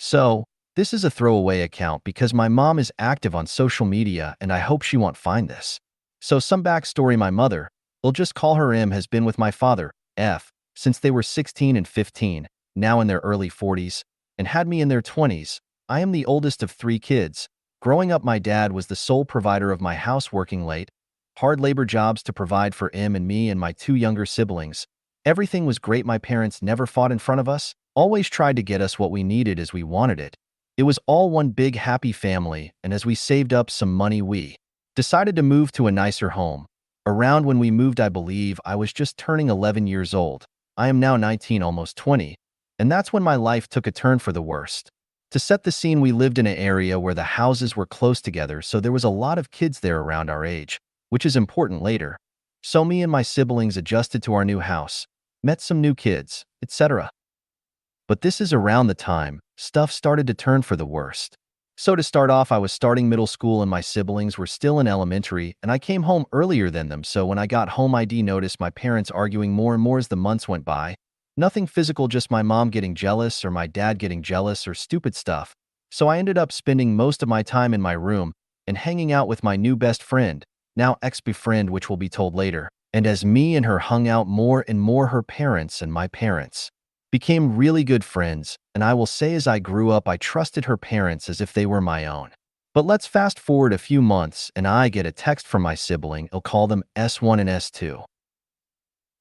So, this is a throwaway account because my mom is active on social media and I hope she won't find this. So some backstory: my mother, we'll just call her M, has been with my father, F, since they were 16 and 15, now in their early 40s, and had me in their 20s. I am the oldest of three kids. Growing up, my dad was the sole provider of my house, working late, hard labor jobs to provide for M and me and my two younger siblings. Everything was great. My parents never fought in front of us, always tried to get us what we needed as we wanted it. It was all one big happy family, and as we saved up some money, we decided to move to a nicer home. Around when we moved, I believe I was just turning 11 years old. I am now 19, almost 20, and that's when my life took a turn for the worst. To set the scene, we lived in an area where the houses were close together, so there was a lot of kids there around our age, which is important later. So me and my siblings adjusted to our new house, met some new kids, etc. But this is around the time stuff started to turn for the worst. So to start off, I was starting middle school and my siblings were still in elementary, and I came home earlier than them, so when I got home I'd noticed my parents arguing more and more as the months went by. Nothing physical, just my mom getting jealous or my dad getting jealous or stupid stuff. So I ended up spending most of my time in my room and hanging out with my new best friend, now ex-befriend, which will be told later. And as me and her hung out more and more, her parents and my parents became really good friends, and I will say as I grew up I trusted her parents as if they were my own. But let's fast forward a few months and I get a text from my sibling. I'll call them S1 and S2.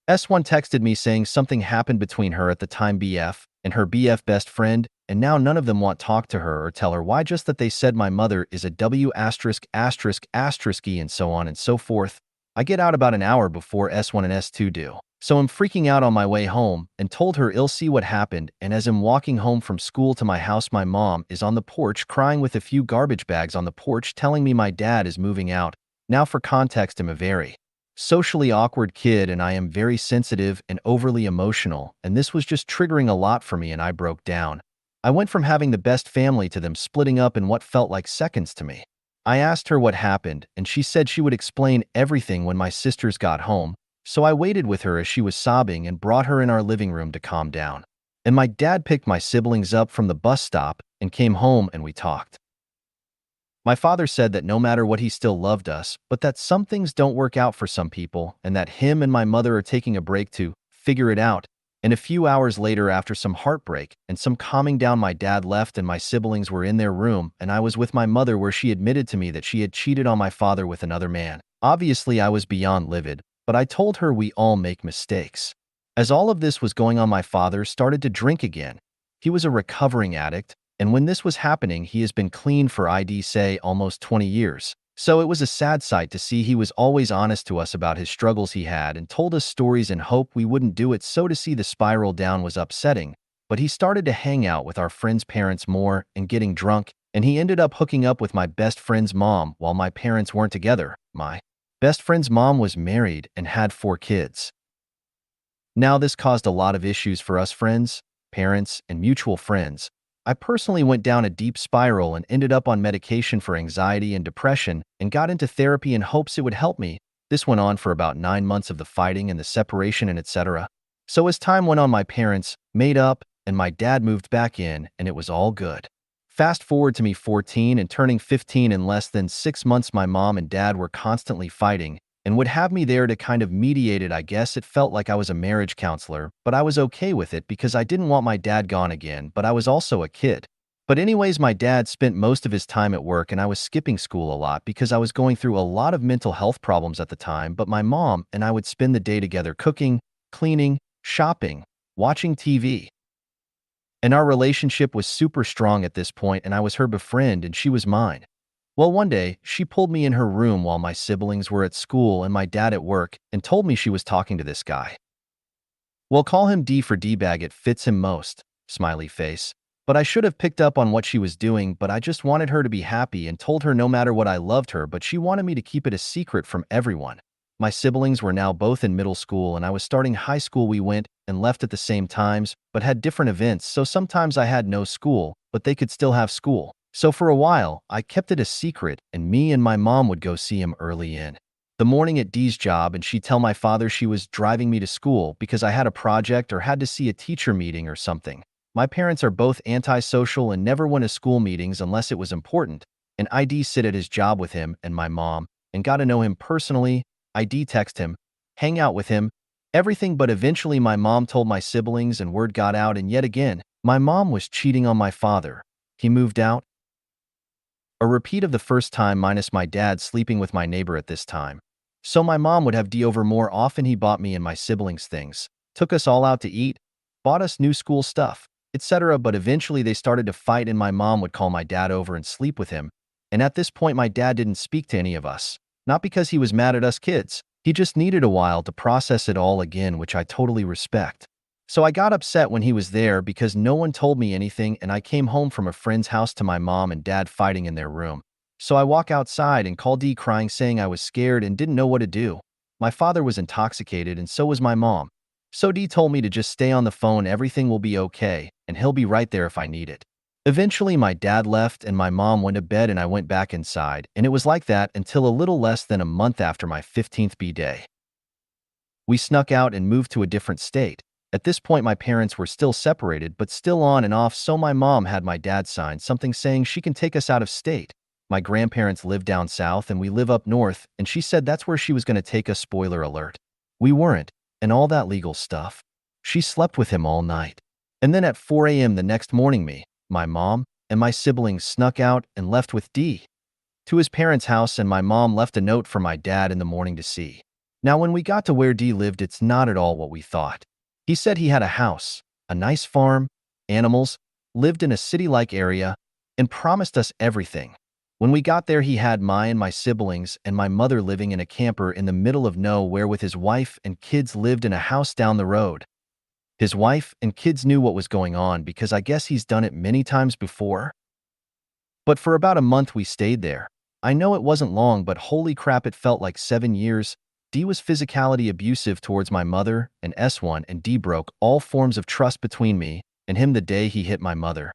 S1 texted me saying something happened between her, at the time BF, and her BF best friend, and now none of them want to talk to her or tell her why, just that they said my mother is a W asterisk asterisk asterisk-y and so on and so forth. I get out about an hour before S1 and S2 do. So I'm freaking out on my way home and told her I'll see what happened, and as I'm walking home from school to my house, my mom is on the porch crying with a few garbage bags on the porch, telling me my dad is moving out. Now for context, I'm a very socially awkward kid and I am very sensitive and overly emotional, and this was just triggering a lot for me and I broke down. I went from having the best family to them splitting up in what felt like seconds to me. I asked her what happened and she said she would explain everything when my sisters got home. So I waited with her as she was sobbing and brought her in our living room to calm down. And my dad picked my siblings up from the bus stop and came home and we talked. My father said that no matter what, he still loved us, but that some things don't work out for some people and that him and my mother are taking a break to figure it out. And a few hours later, after some heartbreak and some calming down, my dad left and my siblings were in their room and I was with my mother, where she admitted to me that she had cheated on my father with another man. Obviously, I was beyond livid, but I told her we all make mistakes. As all of this was going on, my father started to drink again. He was a recovering addict, and when this was happening, he has been clean for say almost 20 years. So it was a sad sight to see. He was always honest to us about his struggles he had and told us stories and hoped we wouldn't do it, so to see the spiral down was upsetting. But he started to hang out with our friends' parents more and getting drunk, and he ended up hooking up with my best friend's mom while my parents weren't together. My best friend's mom was married and had 4 kids. Now this caused a lot of issues for us friends, parents, and mutual friends. I personally went down a deep spiral and ended up on medication for anxiety and depression and got into therapy in hopes it would help me. This went on for about 9 months of the fighting and the separation and etc. So as time went on, my parents made up and my dad moved back in and it was all good. Fast forward to me 14 and turning 15, in less than 6 months my mom and dad were constantly fighting and would have me there to kind of mediate it. I guess it felt like I was a marriage counselor, but I was okay with it because I didn't want my dad gone again, but I was also a kid. But anyways, my dad spent most of his time at work and I was skipping school a lot because I was going through a lot of mental health problems at the time, but my mom and I would spend the day together cooking, cleaning, shopping, watching TV. And our relationship was super strong at this point, and I was her befriend and she was mine. Well, one day, she pulled me in her room while my siblings were at school and my dad at work and told me she was talking to this guy. Well, call him D for D-bag, it fits him most, smiley face. But I should have picked up on what she was doing, but I just wanted her to be happy and told her no matter what I loved her, but she wanted me to keep it a secret from everyone. My siblings were now both in middle school and I was starting high school. We went and left at the same times, but had different events, so sometimes I had no school, but they could still have school. So for a while, I kept it a secret, and me and my mom would go see him early in the morning at D's job, and she'd tell my father she was driving me to school because I had a project or had to see a teacher meeting or something. My parents are both antisocial and never went to school meetings unless it was important, and ID sit at his job with him and my mom, and got to know him personally, ID text him, hang out with him, everything. But eventually my mom told my siblings and word got out, and yet again, my mom was cheating on my father. He moved out. A repeat of the first time minus my dad sleeping with my neighbor at this time. So my mom would have D over more often. He bought me and my siblings things, took us all out to eat, bought us new school stuff, etc. But eventually they started to fight and my mom would call my dad over and sleep with him. And at this point my dad didn't speak to any of us. Not because he was mad at us kids. He just needed a while to process it all again, which I totally respect. So I got upset when he was there because no one told me anything, and I came home from a friend's house to my mom and dad fighting in their room. So I walk outside and call D crying saying I was scared and didn't know what to do. My father was intoxicated and so was my mom. So D told me to just stay on the phone, everything will be okay, and he'll be right there if I need it. Eventually my dad left and my mom went to bed and I went back inside, and it was like that until a little less than a month after my 15th birthday. We snuck out and moved to a different state. At this point my parents were still separated but still on and off, so my mom had my dad sign something saying she can take us out of state. My grandparents live down south and we live up north, and she said that's where she was going to take us, spoiler alert. We weren't, and all that legal stuff. She slept with him all night. And then at 4 a.m. the next morning my mom, and my siblings snuck out and left with D to his parents' house, and my mom left a note for my dad in the morning to see. Now when we got to where D lived, it's not at all what we thought. He said he had a house, a nice farm, animals, lived in a city-like area, and promised us everything. When we got there, he had my siblings and my mother living in a camper in the middle of nowhere with his wife and kids lived in a house down the road. His wife and kids knew what was going on because I guess he's done it many times before. But for about a month we stayed there. I know it wasn't long, but holy crap, it felt like 7 years. D was physically abusive towards my mother and S1, and D broke all forms of trust between me and him the day he hit my mother.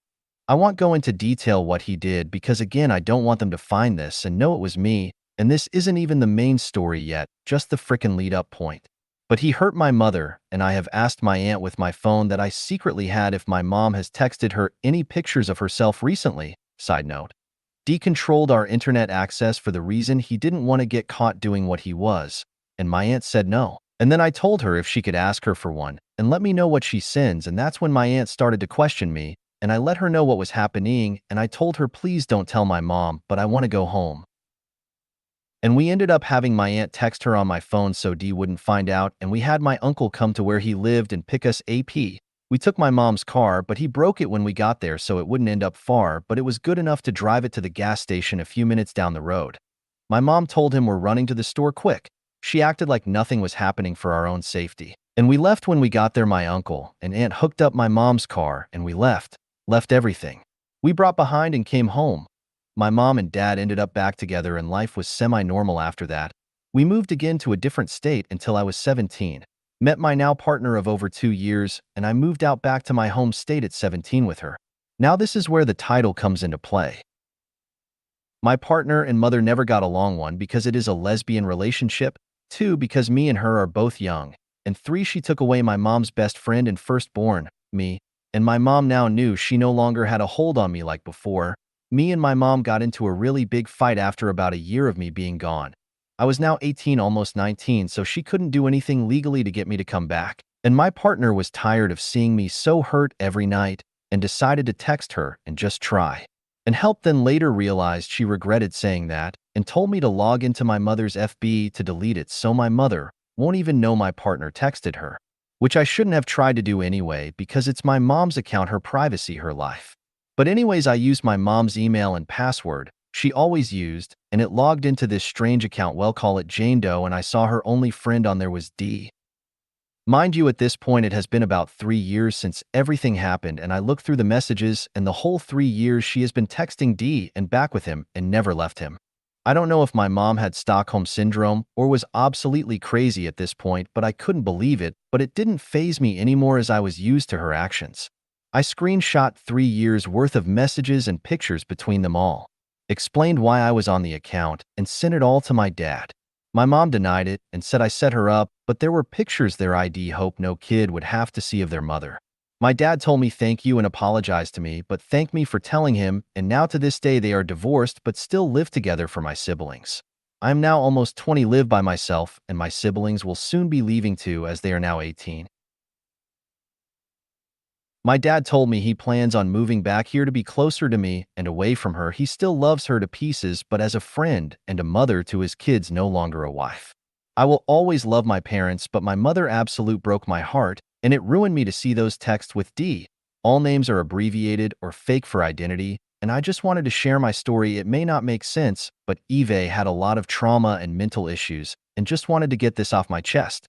I won't go into detail what he did because again I don't want them to find this and know it was me, and this isn't even the main story yet, just the frickin' lead-up point. But he hurt my mother, and I have asked my aunt with my phone that I secretly had if my mom has texted her any pictures of herself recently. Side note. D controlled our internet access for the reason he didn't want to get caught doing what he was, and my aunt said no. And then I told her if she could ask her for one and let me know what she sends, and that's when my aunt started to question me, and I let her know what was happening, and I told her please don't tell my mom, but I want to go home. And we ended up having my aunt text her on my phone so D wouldn't find out, and we had my uncle come to where he lived and pick us up. We took my mom's car, but he broke it when we got there so it wouldn't end up far, but it was good enough to drive it to the gas station a few minutes down the road. My mom told him we're running to the store quick. She acted like nothing was happening for our own safety. And we left. When we got there, my uncle and aunt hooked up my mom's car and we left everything we brought behind and came home. My mom and dad ended up back together and life was semi-normal after that. We moved again to a different state until I was 17. Met my now partner of over 2 years, and I moved out back to my home state at 17 with her. Now this is where the title comes into play. My partner and mother never got along, 1 because it is a lesbian relationship, 2 because me and her are both young, and 3 she took away my mom's best friend and firstborn, me, and my mom now knew she no longer had a hold on me like before. Me and my mom got into a really big fight after about a year of me being gone. I was now 18, almost 19, so she couldn't do anything legally to get me to come back, and my partner was tired of seeing me so hurt every night and decided to text her and just try and help, then later realized she regretted saying that and told me to log into my mother's FB to delete it so my mother won't even know my partner texted her, which I shouldn't have tried to do anyway because it's my mom's account, her privacy, her life. But anyways, I used my mom's email and password she always used, and it logged into this strange account, we'll call it Jane Doe, and I saw her only friend on there was D. Mind you, at this point it has been about 3 years since everything happened, and I looked through the messages, and the whole 3 years she has been texting D and back with him and never left him. I don't know if my mom had Stockholm Syndrome or was absolutely crazy at this point, but I couldn't believe it, but it didn't faze me anymore as I was used to her actions. I screenshot 3 years worth of messages and pictures between them all, explained why I was on the account, and sent it all to my dad. My mom denied it and said I set her up, but there were pictures there I'd hope no kid would have to see of their mother. My dad told me thank you and apologized to me, but thanked me for telling him, and now to this day they are divorced but still live together for my siblings. I am now almost 20, live by myself, and my siblings will soon be leaving too as they are now 18. My dad told me he plans on moving back here to be closer to me and away from her. He still loves her to pieces, but as a friend and a mother to his kids, no longer a wife. I will always love my parents, but my mother absolute broke my heart, and it ruined me to see those texts with D. All names are abbreviated or fake for identity, and I just wanted to share my story. It may not make sense, but Eve had a lot of trauma and mental issues, and just wanted to get this off my chest.